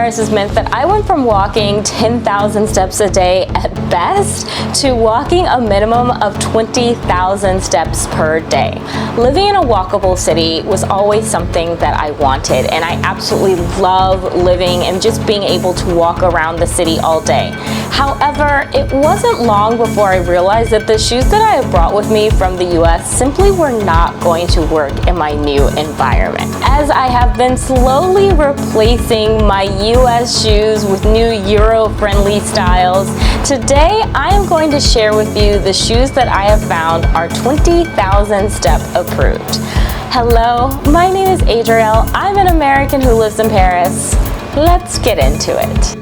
coronavirus has meant that I went from walking 10,000 steps a day at best to walking a minimum of 20,000 steps per day. Living in a walkable city was always something that I wanted, and I absolutely love living and just being able to walk around the city all day. However, it wasn't long before I realized that the shoes that I had brought with me from the US simply were not going to work in my new environment. As I have been slowly replacing my US shoes with new Euro-friendly styles, today I am going to share with you the shoes that I have found are 20,000 step approved. Hello, my name is Adriel. I'm an American who lives in Paris. Let's get into it.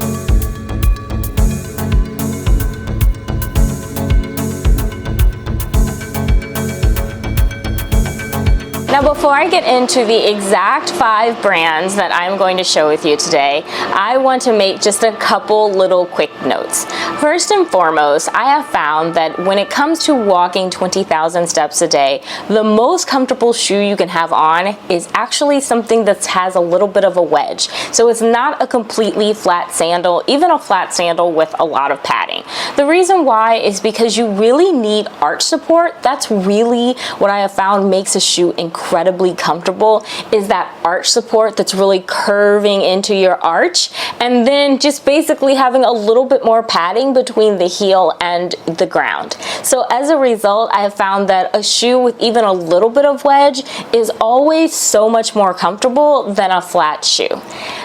Now, before I get into the exact 5 brands that I'm going to share with you today, I want to make just a couple little quick notes. First and foremost, I have found that when it comes to walking 20,000 steps a day, the most comfortable shoe you can have on is actually something that has a little bit of a wedge. So it's not a completely flat sandal, even a flat sandal with a lot of padding. The reason why is because you really need arch support. That's really what I have found makes a shoe incredibly comfortable, is that arch support that's really curving into your arch, and then just basically having a little bit more padding between the heel and the ground. So as a result, I have found that a shoe with even a little bit of wedge is always so much more comfortable than a flat shoe.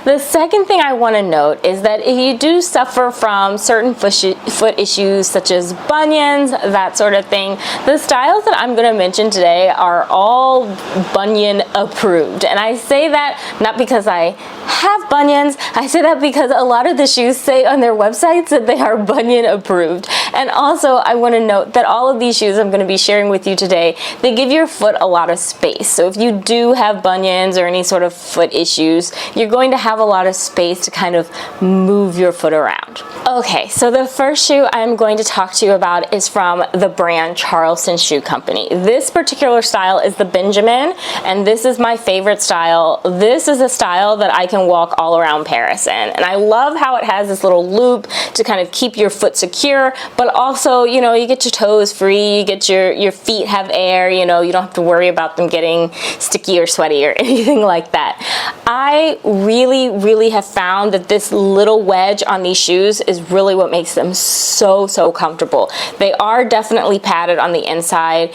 The second thing I want to note is that if you do suffer from certain foot issues such as bunions, that sort of thing, the styles that I'm going to mention today are all bunion approved. And I say that not because I have bunions, I say that because a lot of the shoes say on their websites that they are bunion approved. And also I want to note that all of these shoes I'm going to be sharing with you today, they give your foot a lot of space. So if you do have bunions or any sort of foot issues, you're going to have a lot of space to kind of move your foot around. Okay, so the first shoe I'm going to talk to you about is from the brand Charleston Shoe Company. This particular style is the Benjamin, and this is my favorite style. This is a style that I can walk all around Paris in, and I love how it has this little loop to kind of keep your foot secure, but also, you know, you get your toes free, you get your feet have air, you know, you don't have to worry about them getting sticky or sweaty or anything like that. I really have found that this little wedge on these shoes is really what makes them so comfortable. They are definitely padded on the inside,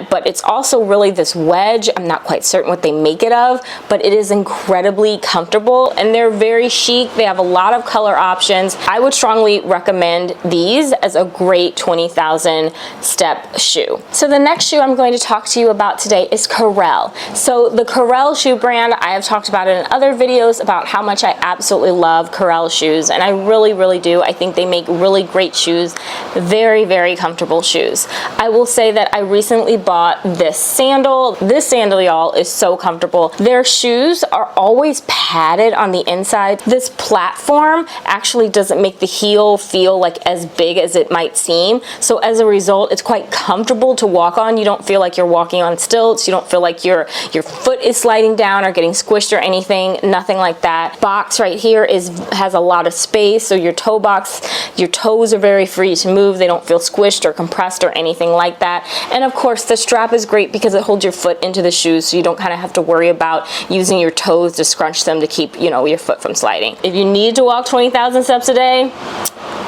but it's also really this wedge. I'm not quite certain what they make it of, but it is incredibly comfortable, and they're very chic. They have a lot of color options. I would strongly recommend these as a great 20,000 step shoe. So the next shoe I'm going to talk to you about today is Corelle. So the Corelle shoe brand, I have talked about it in other videos about how much I absolutely love Corelle shoes, and I really do. I think they make really great shoes, very comfortable shoes. I will say that I recently bought this sandal. This sandal, y'all, is so comfortable. Their shoes are always padded on the inside. This platform actually doesn't make the heel feel like as big as it might seem. So as a result, it's quite comfortable to walk on. You don't feel like you're walking on stilts. You don't feel like your foot is sliding down or getting squished or anything. Nothing like that. Box right here has a lot of space, so your toe box, your toes are very free to move. They don't feel squished or compressed or anything like that. And of course, the strap is great because it holds your foot into the shoes, so you don't kind of have to worry about using your toes to scrunch them to keep, you know, your foot from sliding. If you need to walk 20,000 steps a day,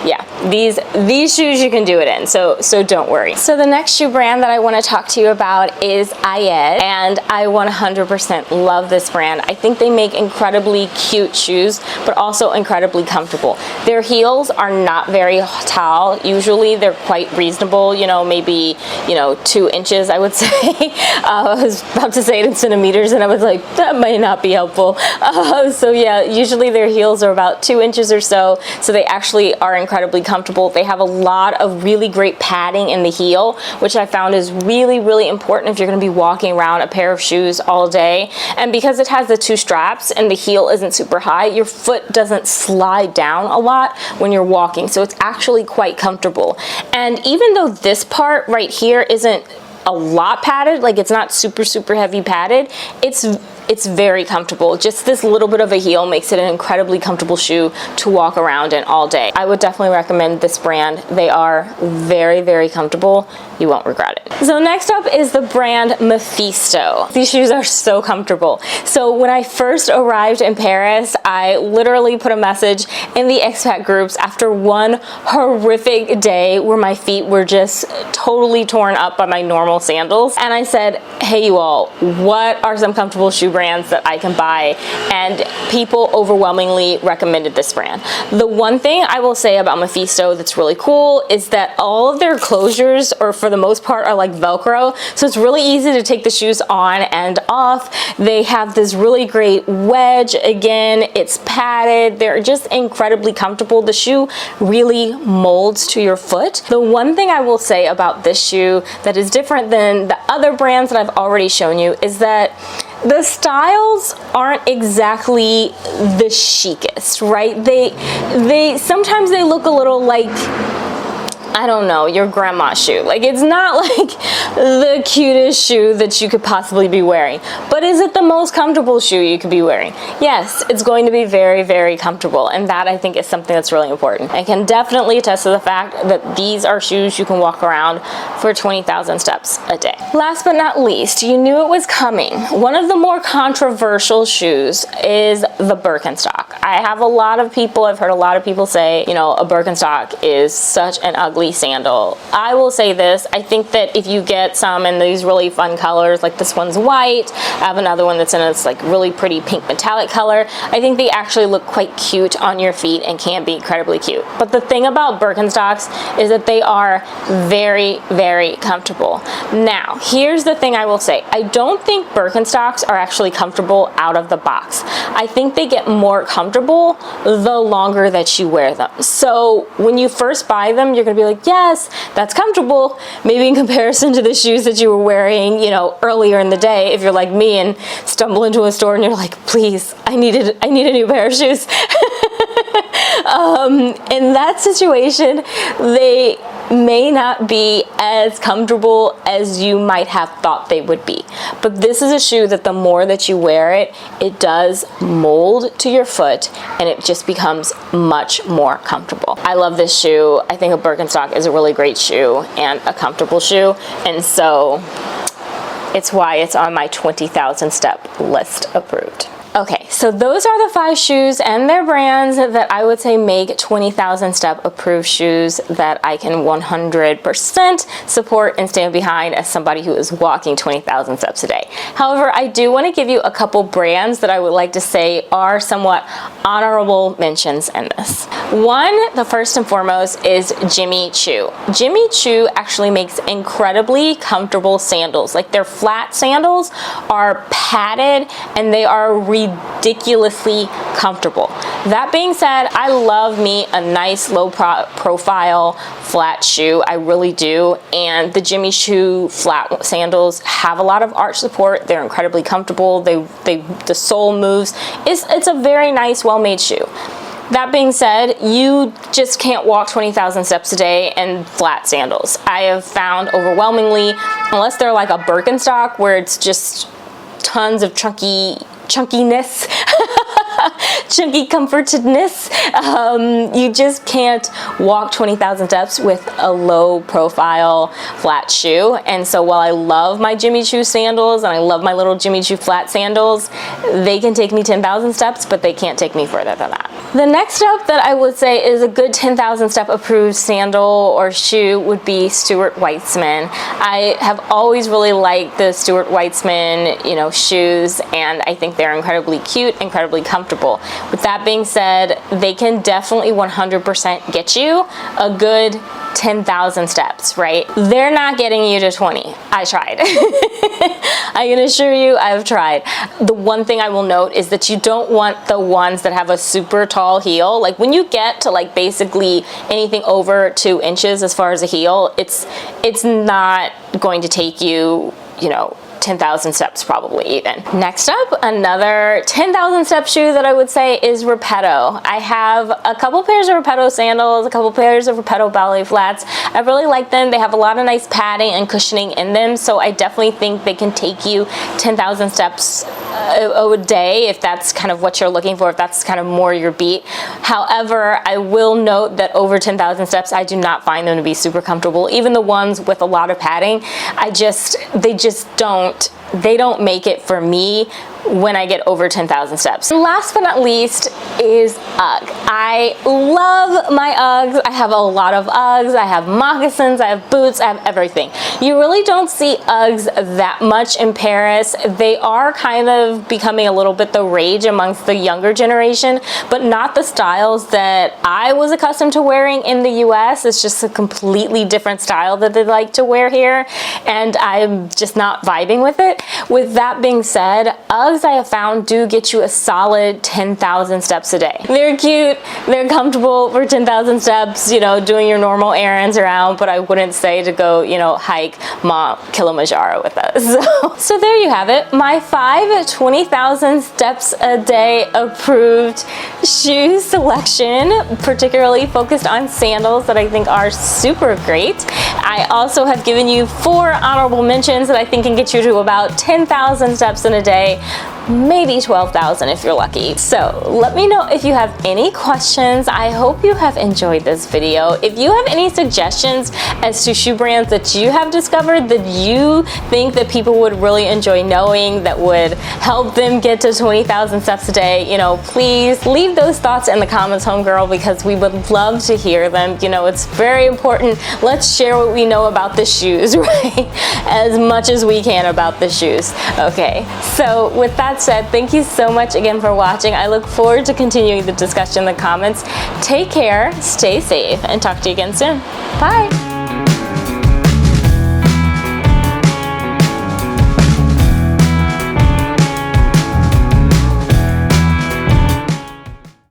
yeah, these shoes you can do it in, so don't worry. So the next shoe brand that I want to talk to you about is Ayed, and I 100% love this brand. I think they make incredibly cute shoes, but also incredibly comfortable. Their heels are not very tall. Usually they're quite reasonable, you know, maybe, you know, 2 inches, I would say. I was about to say it in centimeters, and I was like, that might not be helpful. So yeah, usually their heels are about 2 inches or so they actually are incredibly comfortable. They have a lot of really great padding in the heel, which I found is really important if you're going to be walking around a pair of shoes all day. And because it has the 2 straps and the heel isn't super high, your foot doesn't slide down a lot when you're walking, so it's actually quite comfortable. And even though this part right here isn't a lot padded, like it's not super heavy padded, it's it's very comfortable. Just this little bit of a heel makes it an incredibly comfortable shoe to walk around in all day. I would definitely recommend this brand. They are very, very comfortable. You won't regret it. So next up is the brand Mephisto. These shoes are so comfortable. So when I first arrived in Paris, I literally put a message in the expat groups after one horrific day where my feet were just totally torn up by my normal sandals. And I said, hey you all, what are some comfortable shoe brands that I can buy? And people overwhelmingly recommended this brand. The one thing I will say about Mephisto that's really cool is that all of their closures, or for the most part, are like Velcro. So it's really easy to take the shoes on and off. They have this really great wedge. Again, it's padded. They're just incredibly comfortable. The shoe really molds to your foot. The one thing I will say about this shoe that is different than the other brands that I've already shown you is that the styles aren't exactly the chicest, right? They sometimes they look a little like, I don't know, your grandma's shoe. Like, it's not like the cutest shoe that you could possibly be wearing, but is it the most comfortable shoe you could be wearing? Yes, it's going to be very, very comfortable, and that I think is something that's really important. I can definitely attest to the fact that these are shoes you can walk around for 20,000 steps a day. Last but not least, you knew it was coming. One of the more controversial shoes is the Birkenstock. I have a lot of people, I've heard a lot of people say, you know, a Birkenstock is such an ugly sandal. I will say this, I think that if you get some in these really fun colors, like this one's white, I have another one that's in this like really pretty pink metallic color, I think they actually look quite cute on your feet and can be incredibly cute. But the thing about Birkenstocks is that they are very, very comfortable. Now, here's the thing I will say. I don't think Birkenstocks are actually comfortable out of the box. I think they get more comfortable the longer that you wear them. So when you first buy them, you're gonna be like, yes, that's comfortable. Maybe in comparison to the shoes that you were wearing, you know, earlier in the day, if you're like me and stumble into a store and you're like, please, I need a new pair of shoes. In that situation, they may not be as comfortable as you might have thought they would be. But this is a shoe that the more that you wear it, it does mold to your foot and it just becomes much more comfortable. I love this shoe. I think a Birkenstock is a really great shoe and a comfortable shoe. And so it's why it's on my 20,000 step list approved. Okay, so those are the 5 shoes and their brands that I would say make 20,000 step approved shoes that I can 100% support and stand behind as somebody who is walking 20,000 steps a day. However, I do want to give you a couple brands that I would like to say are somewhat honorable mentions in this. One, the first and foremost, is Jimmy Choo. Jimmy Choo actually makes incredibly comfortable sandals. Like, their flat sandals are padded and they are ridiculously comfortable. That being said, I love me a nice low profile flat shoe. I really do. And the Jimmy Choo flat sandals have a lot of arch support. They're incredibly comfortable. The sole moves. It's a very nice, well-made shoe. That being said, you just can't walk 20,000 steps a day in flat sandals. I have found overwhelmingly, unless they're like a Birkenstock where it's just tons of chunkiness, chunky comfortedness, you just can't walk 20,000 steps with a low profile flat shoe. And so while I love my Jimmy Choo sandals and I love my little Jimmy Choo flat sandals, they can take me 10,000 steps, but they can't take me further than that. The next up that I would say is a good 10,000 step approved sandal or shoe would be Stuart Weitzman. I have always really liked the Stuart Weitzman, you know, shoes, and I think they're incredibly cute, incredibly comfortable. With that being said, they can definitely 100% get you a good 10,000 steps, right? They're not getting you to 20. I tried. I can assure you I've tried. The one thing I will note is that you don't want the ones that have a super tall heel. Like, when you get to like basically anything over 2 inches as far as a heel, it's not going to take you, you know, 10,000 steps probably even. Next up, another 10,000 step shoe that I would say is Repetto. I have a couple pairs of Repetto sandals, a couple pairs of Repetto ballet flats. I really like them. They have a lot of nice padding and cushioning in them, so I definitely think they can take you 10,000 steps a day if that's kind of what you're looking for, if that's kind of more your beat. However, I will note that over 10,000 steps, I do not find them to be super comfortable. Even the ones with a lot of padding, they don't make it for me when I get over 10,000 steps. Last but not least is UGG. I love my UGGs. I have a lot of UGGs. I have moccasins, I have boots, I have everything. You really don't see UGGs that much in Paris. They are kind of becoming a little bit the rage amongst the younger generation, but not the styles that I was accustomed to wearing in the US. It's just a completely different style that they like to wear here, and I'm just not vibing with it. With that being said, UGGs I have found do get you a solid 10,000 steps a day. They're cute, they're comfortable for 10,000 steps, you know, doing your normal errands around, but I wouldn't say to go, you know, hike Mount Kilimanjaro with us. So there you have it, my 5 20,000 steps a day approved shoe selection, particularly focused on sandals that I think are super great. I also have given you 4 honorable mentions that I think can get you to about 10,000 steps in a day, maybe 12,000 if you're lucky. So let me know if you have any questions. I hope you have enjoyed this video. If you have any suggestions as to shoe brands that you have discovered that you think that people would really enjoy knowing, that would help them get to 20,000 steps a day, you know, please leave those thoughts in the comments, homegirl, because we would love to hear them. You know, it's very important. Let's share what we know about the shoes, right? As much as we can about the shoes. Okay, so with that said, thank you so much again for watching. I look forward to continuing the discussion in the comments. Take care, stay safe, and talk to you again soon. Bye.